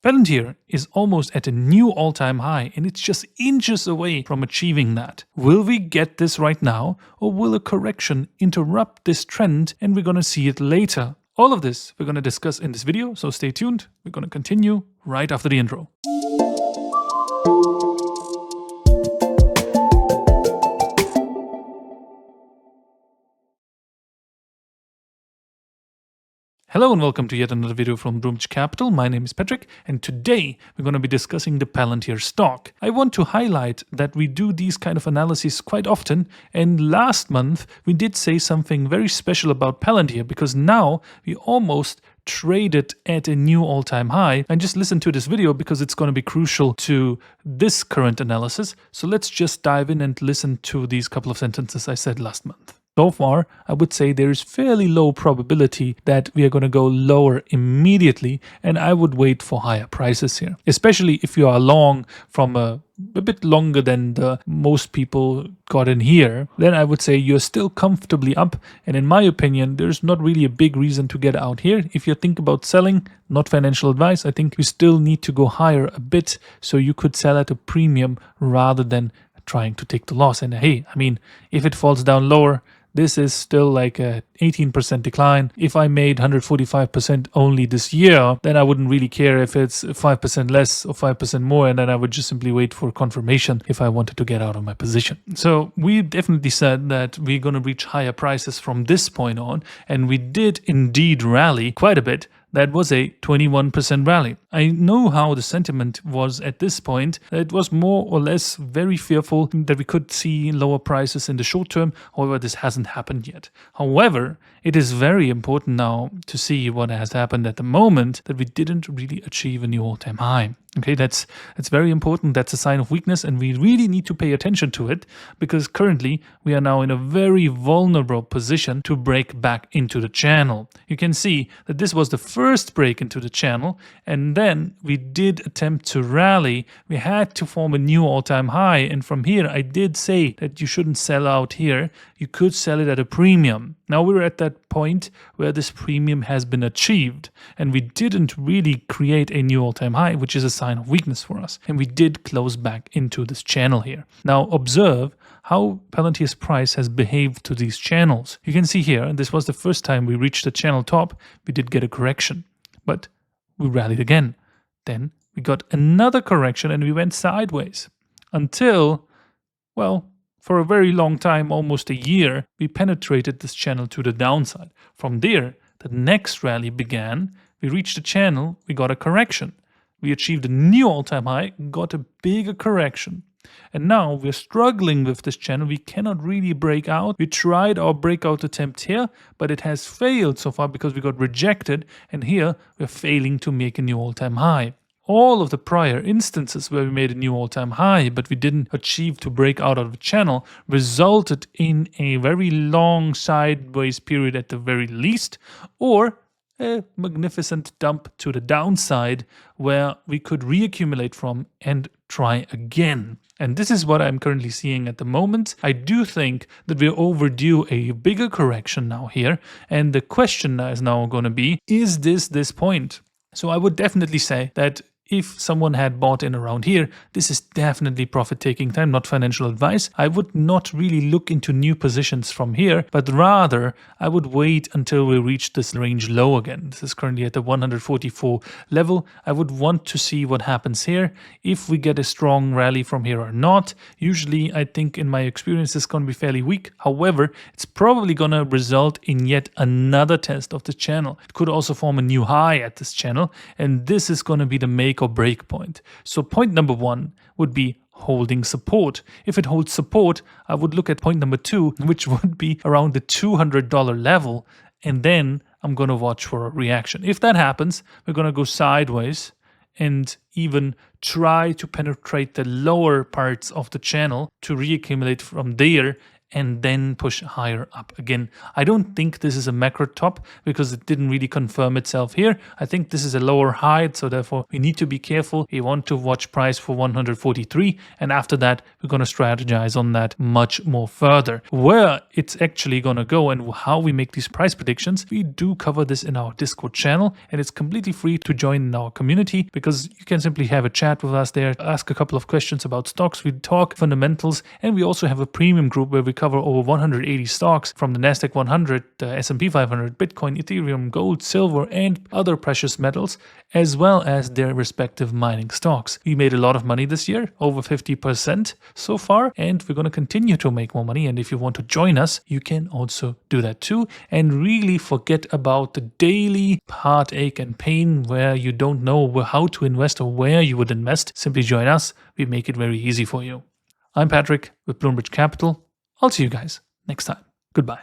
Palantir is almost at a new all-time high and it's just inches away from achieving that. Will we get this right now, or will a correction interrupt this trend and we're gonna see it later? All of this we're gonna discuss in this video, so stay tuned. We're gonna continue right after the intro. Hello and welcome to yet another video from Broombridge Capital. My name is Patrick and today we're going to be discussing the Palantir stock. I want to highlight that we do these kind of analyses quite often, and last month we did say something very special about Palantir because now we almost traded at a new all-time high. And just listen to this video because it's going to be crucial to this current analysis. So let's just dive in and listen to these couple of sentences I said last month. So far, I would say there is fairly low probability that we are going to go lower immediately, and I would wait for higher prices here. Especially if you are long from a bit longer than most people got in here, then I would say you're still comfortably up, and in my opinion, there's not really a big reason to get out here. If you think about selling, not financial advice, I think you still need to go higher a bit, so you could sell at a premium rather than trying to take the loss. And hey, I mean, if it falls down lower, this is still like a 18% decline. If I made 145% only this year, then I wouldn't really care if it's 5% less or 5% more, and then I would just simply wait for confirmation if I wanted to get out of my position. So we definitely said that we're going to reach higher prices from this point on, and we did indeed rally quite a bit. That was a 21% rally. I know how the sentiment was at this point. It was more or less very fearful that we could see lower prices in the short term. However, this hasn't happened yet. However, it is very important now to see what has happened at the moment, that we didn't really achieve a new all-time high. Okay, that's very important. That's a sign of weakness, and we really need to pay attention to it because currently we are now in a very vulnerable position to break back into the channel. You can see that this was the first break into the channel, and then we did attempt to rally. We had to form a new all-time high, and from here I did say that you shouldn't sell out here. You could sell it at a premium. Now we're at that point where this premium has been achieved, and we didn't really create a new all-time high, which is a sign of weakness for us, and we did close back into this channel here. Now observe how Palantir's price has behaved to these channels. You can see here, this was the first time we reached the channel top. We did get a correction, but we rallied again. Then we got another correction and we went sideways until, well, for a very long time, almost a year, we penetrated this channel to the downside. From there, the next rally began. We reached the channel, we got a correction. We achieved a new all-time high, got a bigger correction. And now we're struggling with this channel. We cannot really break out. We tried our breakout attempt here, but it has failed so far because we got rejected. And here we're failing to make a new all-time high. All of the prior instances where we made a new all-time high, but we didn't achieve to break out of the channel, resulted in a very long sideways period at the very least, or a magnificent dump to the downside where we could reaccumulate from and try again. And this is what I'm currently seeing at the moment. I do think that we're overdue a bigger correction now here. And the question is now going to be, is this point? So I would definitely say that if someone had bought in around here, this is definitely profit-taking time, not financial advice. I would not really look into new positions from here, but rather I would wait until we reach this range low again. This is currently at the 144 level. I would want to see what happens here, if we get a strong rally from here or not. Usually, I think in my experience, it's going to be fairly weak. However, it's probably going to result in yet another test of the channel. It could also form a new high at this channel, and this is going to be the make or break point. So point number one would be holding support. If it holds support, I would look at point number two, which would be around the $200 level, and then I'm going to watch for a reaction. If that happens, we're going to go sideways and even try to penetrate the lower parts of the channel to reaccumulate from there and then push higher up again. I don't think this is a macro top because it didn't really confirm itself here. I think this is a lower high, so therefore we need to be careful. We want to watch price for 143, and after that we're going to strategize on that much more further. Where it's actually going to go and how we make these price predictions, we do cover this in our Discord channel, and it's completely free to join in our community because you can simply have a chat with us there, ask a couple of questions about stocks, we talk fundamentals, and we also have a premium group where we cover over 180 stocks from the Nasdaq 100, the S&P 500, Bitcoin, Ethereum, gold, silver, and other precious metals, as well as their respective mining stocks. We made a lot of money this year, over 50% so far, and we're going to continue to make more money. And if you want to join us, you can also do that too, and really forget about the daily heartache and pain where you don't know how to invest or where you would invest. Simply join us. We make it very easy for you. I'm Patrick with Bloomberg Capital. I'll see you guys next time. Goodbye.